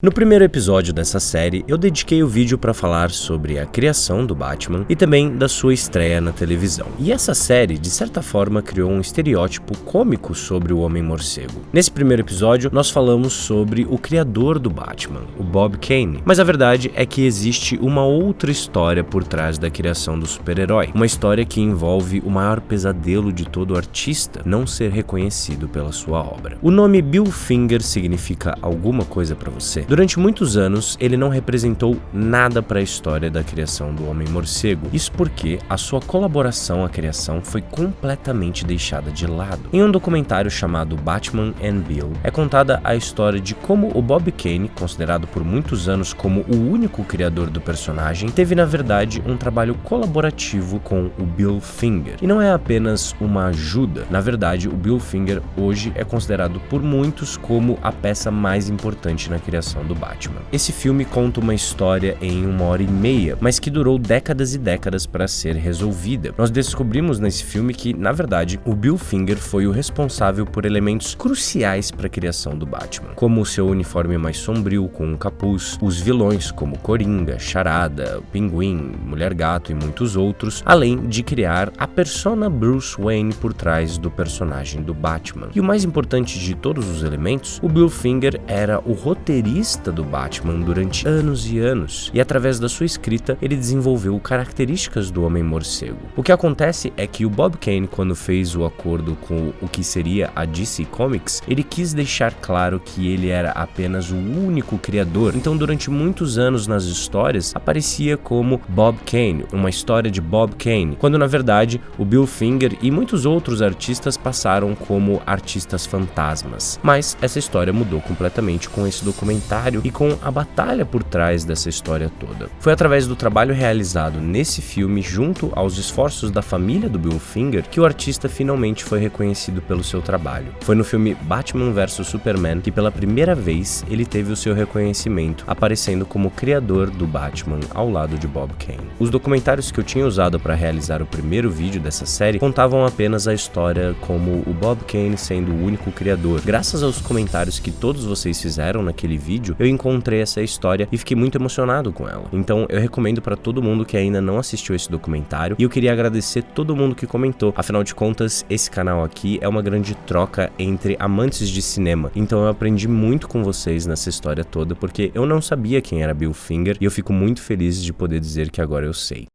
No primeiro episódio dessa série, eu dediquei o vídeo para falar sobre a criação do Batman e também da sua estreia na televisão. E essa série, de certa forma, criou um estereótipo cômico sobre o Homem-Morcego. Nesse primeiro episódio, nós falamos sobre o criador do Batman, o Bob Kane. Mas a verdade é que existe uma outra história por trás da criação do super-herói. Uma história que envolve o maior pesadelo de todo artista, não ser reconhecido pela sua obra. O nome Bill Finger significa alguma coisa para você? Durante muitos anos, ele não representou nada para a história da criação do Homem-Morcego. Isso porque a sua colaboração à criação foi completamente deixada de lado. Em um documentário chamado Batman and Bill, é contada a história de como o Bob Kane, considerado por muitos anos como o único criador do personagem, teve na verdade um trabalho colaborativo com o Bill Finger. E não é apenas uma ajuda. Na verdade, o Bill Finger hoje é considerado por muitos como a peça mais importante na criação do Batman. Esse filme conta uma história em 1h30, mas que durou décadas e décadas para ser resolvida. Nós descobrimos nesse filme que, na verdade, o Bill Finger foi o responsável por elementos cruciais para a criação do Batman, como o seu uniforme mais sombrio com um capuz, os vilões como Coringa, Charada, Pinguim, Mulher Gato e muitos outros, além de criar a persona Bruce Wayne por trás do personagem do Batman. E o mais importante de todos os elementos, o Bill Finger era o roteirista do Batman durante anos e anos, e através da sua escrita ele desenvolveu características do Homem-Morcego. O que acontece é que o Bob Kane, quando fez o acordo com o que seria a DC Comics, ele quis deixar claro que ele era apenas o único criador, então durante muitos anos nas histórias aparecia como Bob Kane, uma história de Bob Kane, quando na verdade o Bill Finger e muitos outros artistas passaram como artistas fantasmas. Mas essa história mudou completamente com esse documentário e com a batalha por trás dessa história toda. Foi através do trabalho realizado nesse filme, junto aos esforços da família do Bill Finger, que o artista finalmente foi reconhecido pelo seu trabalho. Foi no filme Batman vs Superman que pela primeira vez ele teve o seu reconhecimento, aparecendo como criador do Batman ao lado de Bob Kane. Os documentários que eu tinha usado para realizar o primeiro vídeo dessa série contavam apenas a história como o Bob Kane sendo o único criador. Graças aos comentários que todos vocês fizeram naquele vídeo, eu encontrei essa história e fiquei muito emocionado com ela. Então eu recomendo para todo mundo que ainda não assistiu esse documentário, e eu queria agradecer todo mundo que comentou. Afinal de contas, esse canal aqui é uma grande troca entre amantes de cinema. Então eu aprendi muito com vocês nessa história toda, porque eu não sabia quem era Bill Finger, e eu fico muito feliz de poder dizer que agora eu sei.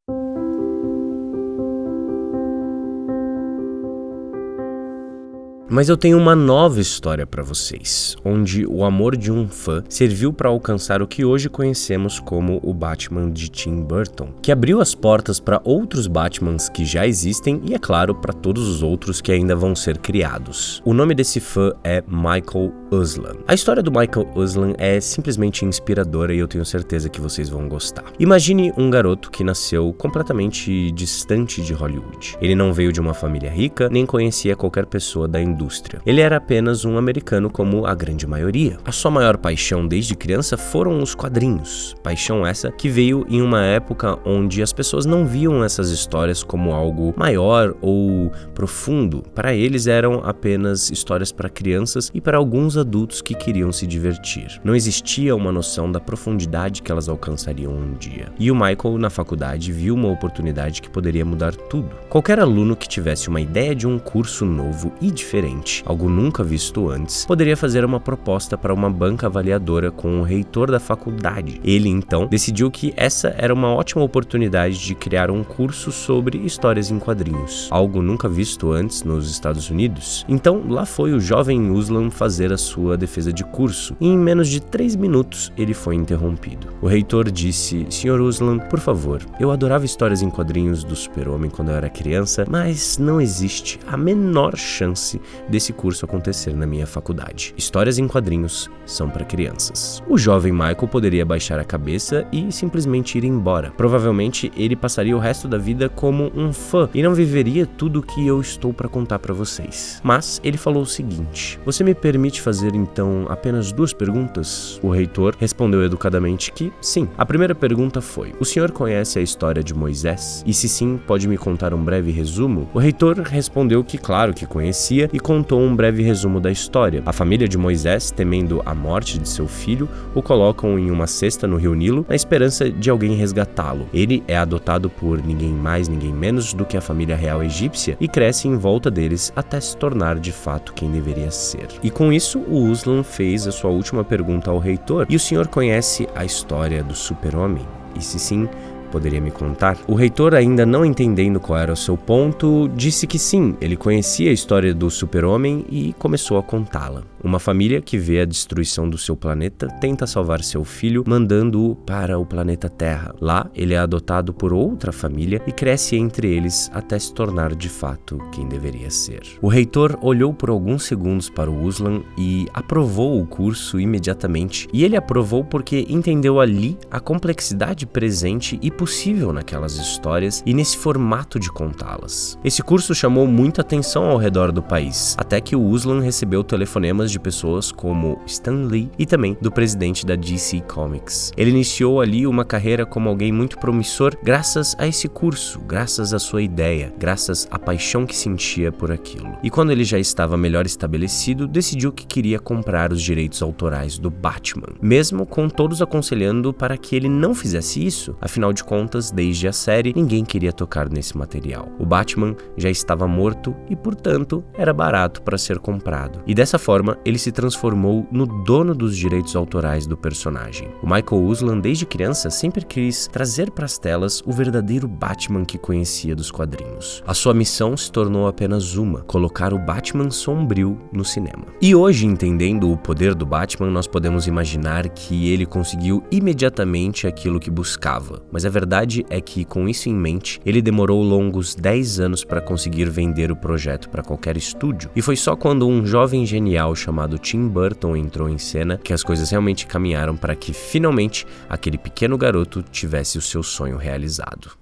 Mas eu tenho uma nova história para vocês, onde o amor de um fã serviu para alcançar o que hoje conhecemos como o Batman de Tim Burton, que abriu as portas para outros Batmans que já existem e, é claro, para todos os outros que ainda vão ser criados. O nome desse fã é Michael Uslan. A história do Michael Uslan é simplesmente inspiradora e eu tenho certeza que vocês vão gostar. Imagine um garoto que nasceu completamente distante de Hollywood. Ele não veio de uma família rica, nem conhecia qualquer pessoa da indústria. Ele era apenas um americano como a grande maioria. A sua maior paixão desde criança foram os quadrinhos. Paixão essa que veio em uma época onde as pessoas não viam essas histórias como algo maior ou profundo. Para eles eram apenas histórias para crianças e para alguns adultos que queriam se divertir. Não existia uma noção da profundidade que elas alcançariam um dia. E o Michael, na faculdade, viu uma oportunidade que poderia mudar tudo. Qualquer aluno que tivesse uma ideia de um curso novo e diferente, algo nunca visto antes, poderia fazer uma proposta para uma banca avaliadora com o reitor da faculdade. Ele, então, decidiu que essa era uma ótima oportunidade de criar um curso sobre histórias em quadrinhos, algo nunca visto antes nos Estados Unidos. Então, lá foi o jovem Uslan fazer a sua defesa de curso, e em menos de 3 minutos ele foi interrompido. O reitor disse: "Sr. Uslan, por favor, eu adorava histórias em quadrinhos do Super-Homem quando eu era criança, mas não existe a menor chance desse curso acontecer na minha faculdade. Histórias em quadrinhos são para crianças." O jovem Michael poderia baixar a cabeça e simplesmente ir embora. Provavelmente ele passaria o resto da vida como um fã e não viveria tudo o que eu estou para contar para vocês. Mas ele falou o seguinte: "Você me permite fazer então apenas 2 perguntas?" O reitor respondeu educadamente que sim. A primeira pergunta foi: "O senhor conhece a história de Moisés? E se sim, pode me contar um breve resumo?" O reitor respondeu que claro que conhecia e contou um breve resumo da história. A família de Moisés, temendo a morte de seu filho, o colocam em uma cesta no rio Nilo na esperança de alguém resgatá-lo. Ele é adotado por ninguém mais, ninguém menos do que a família real egípcia e cresce em volta deles até se tornar de fato quem deveria ser. E com isso, o Ruslan fez a sua última pergunta ao reitor: e o senhor conhece a história do super-homem? E se sim, poderia me contar? O reitor, ainda não entendendo qual era o seu ponto, disse que sim, ele conhecia a história do super-homem e começou a contá-la. Uma família que vê a destruição do seu planeta tenta salvar seu filho, mandando-o para o planeta Terra. Lá, ele é adotado por outra família e cresce entre eles até se tornar de fato quem deveria ser. O reitor olhou por alguns segundos para o Ruslan e aprovou o curso imediatamente. E ele aprovou porque entendeu ali a complexidade presente e possível naquelas histórias e nesse formato de contá-las. Esse curso chamou muita atenção ao redor do país, até que o Ruslan recebeu telefonemas de pessoas como Stan Lee e também do presidente da DC Comics. Ele iniciou ali uma carreira como alguém muito promissor graças a esse curso, graças à sua ideia, graças à paixão que sentia por aquilo. E quando ele já estava melhor estabelecido, decidiu que queria comprar os direitos autorais do Batman, mesmo com todos aconselhando para que ele não fizesse isso. Afinal de contas, desde a série, ninguém queria tocar nesse material. O Batman já estava morto e, portanto, era barato para ser comprado. E dessa forma, ele se transformou no dono dos direitos autorais do personagem. O Michael Ruslan, desde criança, sempre quis trazer para as telas o verdadeiro Batman que conhecia dos quadrinhos. A sua missão se tornou apenas uma: colocar o Batman sombrio no cinema. E hoje, entendendo o poder do Batman, nós podemos imaginar que ele conseguiu imediatamente aquilo que buscava. Mas a verdade é que, com isso em mente, ele demorou longos 10 anos para conseguir vender o projeto para qualquer estúdio. E foi só quando um jovem genial chamado Tim Burton entrou em cena que as coisas realmente caminharam para que, finalmente, aquele pequeno garoto tivesse o seu sonho realizado.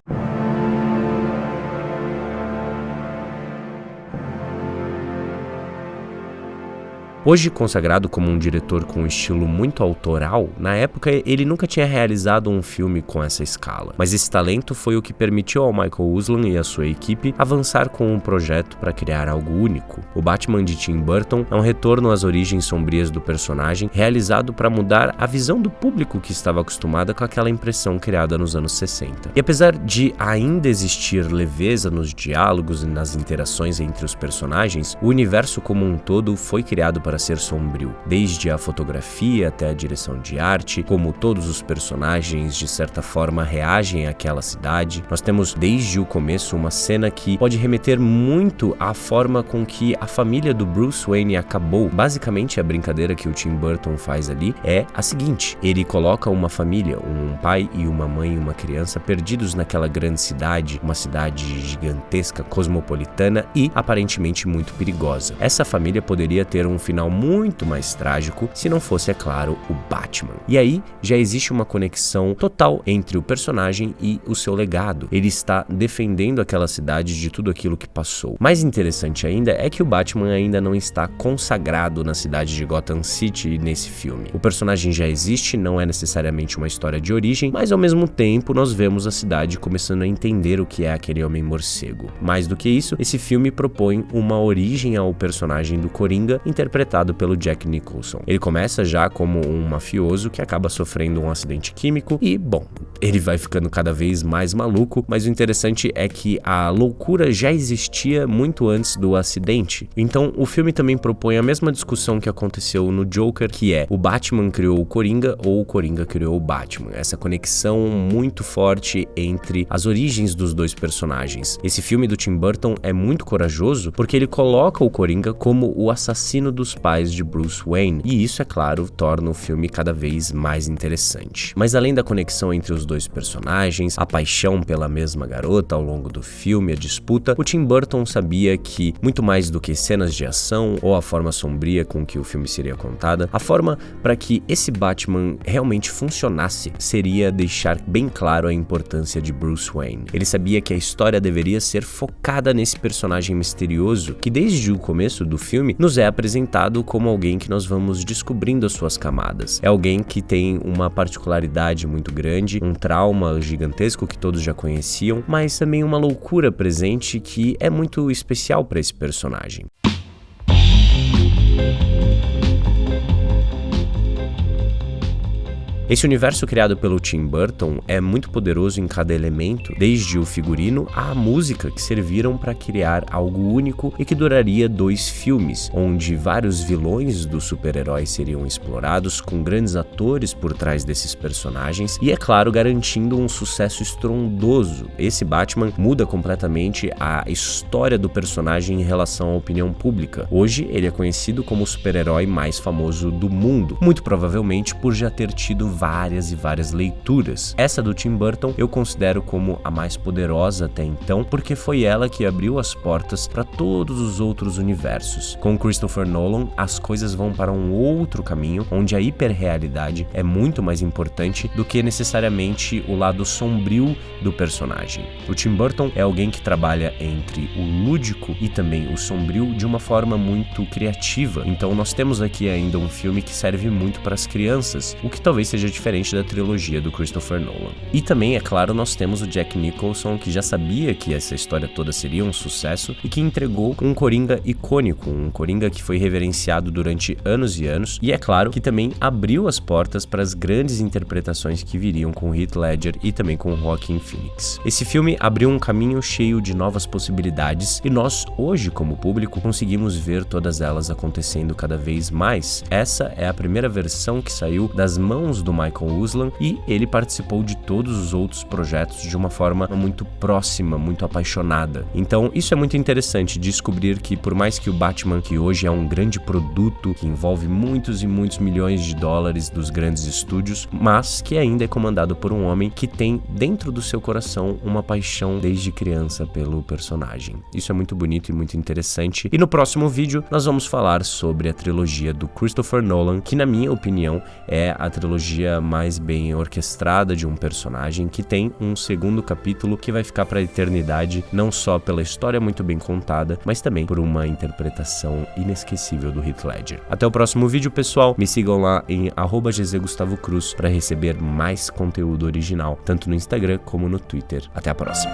Hoje consagrado como um diretor com um estilo muito autoral, na época ele nunca tinha realizado um filme com essa escala. Mas esse talento foi o que permitiu ao Michael Ruslan e a sua equipe avançar com um projeto para criar algo único. O Batman de Tim Burton é um retorno às origens sombrias do personagem, realizado para mudar a visão do público que estava acostumada com aquela impressão criada nos anos 60. E apesar de ainda existir leveza nos diálogos e nas interações entre os personagens, o universo como um todo foi criado para ser sombrio, desde a fotografia até a direção de arte, como todos os personagens de certa forma reagem àquela cidade. Nós temos desde o começo uma cena que pode remeter muito à forma com que a família do Bruce Wayne acabou. Basicamente, a brincadeira que o Tim Burton faz ali é a seguinte: ele coloca uma família, um pai e uma mãe e uma criança perdidos naquela grande cidade, uma cidade gigantesca, cosmopolitana e aparentemente muito perigosa. Essa família poderia ter um final muito mais trágico se não fosse, é claro, o Batman. E aí já existe uma conexão total entre o personagem e o seu legado. Ele está defendendo aquela cidade de tudo aquilo que passou. Mais interessante ainda é que o Batman ainda não está consagrado na cidade de Gotham City nesse filme. O personagem já existe, não é necessariamente uma história de origem, mas ao mesmo tempo nós vemos a cidade começando a entender o que é aquele homem morcego. Mais do que isso, esse filme propõe uma origem ao personagem do Coringa, interpretado pelo Jack Nicholson. Ele começa já como um mafioso que acaba sofrendo um acidente químico e, bom, ele vai ficando cada vez mais maluco, mas o interessante é que a loucura já existia muito antes do acidente. Então, o filme também propõe a mesma discussão que aconteceu no Joker, que é: o Batman criou o Coringa ou o Coringa criou o Batman? Essa conexão muito forte entre as origens dos dois personagens. Esse filme do Tim Burton é muito corajoso porque ele coloca o Coringa como o assassino dos pais de Bruce Wayne, e isso, é claro, torna o filme cada vez mais interessante. Mas além da conexão entre os dois personagens, a paixão pela mesma garota ao longo do filme, a disputa, o Tim Burton sabia que, muito mais do que cenas de ação ou a forma sombria com que o filme seria contada, a forma para que esse Batman realmente funcionasse seria deixar bem claro a importância de Bruce Wayne. Ele sabia que a história deveria ser focada nesse personagem misterioso que, desde o começo do filme, nos é apresentado como alguém que nós vamos descobrindo as suas camadas. É alguém que tem uma particularidade muito grande, um trauma gigantesco que todos já conheciam, mas também uma loucura presente que é muito especial para esse personagem. Esse universo criado pelo Tim Burton é muito poderoso em cada elemento, desde o figurino à música, que serviram para criar algo único e que duraria 2 filmes, onde vários vilões dos super-heróis seriam explorados, com grandes atores por trás desses personagens e, é claro, garantindo um sucesso estrondoso. Esse Batman muda completamente a história do personagem em relação à opinião pública. Hoje ele é conhecido como o super-herói mais famoso do mundo, muito provavelmente por já ter tido várias e várias leituras. Essa do Tim Burton eu considero como a mais poderosa até então, porque foi ela que abriu as portas para todos os outros universos. Com Christopher Nolan, as coisas vão para um outro caminho, onde a hiperrealidade é muito mais importante do que necessariamente o lado sombrio do personagem. O Tim Burton é alguém que trabalha entre o lúdico e também o sombrio de uma forma muito criativa. Então nós temos aqui ainda um filme que serve muito para as crianças, o que talvez seja diferente da trilogia do Christopher Nolan. E também, é claro, nós temos o Jack Nicholson, que já sabia que essa história toda seria um sucesso e que entregou um Coringa icônico, um Coringa que foi reverenciado durante anos e anos, e é claro que também abriu as portas para as grandes interpretações que viriam com Heath Ledger e também com Joaquin Phoenix. Esse filme abriu um caminho cheio de novas possibilidades e nós, hoje, como público, conseguimos ver todas elas acontecendo cada vez mais. Essa é a primeira versão que saiu das mãos do Michael Uslan e ele participou de todos os outros projetos de uma forma muito próxima, muito apaixonada. Então isso é muito interessante, descobrir que por mais que o Batman, que hoje é um grande produto, que envolve muitos e muitos milhões de dólares dos grandes estúdios, mas que ainda é comandado por um homem que tem dentro do seu coração uma paixão desde criança pelo personagem. Isso é muito bonito e muito interessante. E no próximo vídeo nós vamos falar sobre a trilogia do Christopher Nolan, que na minha opinião é a trilogia mais bem orquestrada de um personagem, que tem um segundo capítulo que vai ficar para a eternidade, não só pela história muito bem contada, mas também por uma interpretação inesquecível do Heath Ledger. Até o próximo vídeo, pessoal. Me sigam lá em @gzgustavocruz para receber mais conteúdo original, tanto no Instagram como no Twitter. Até a próxima.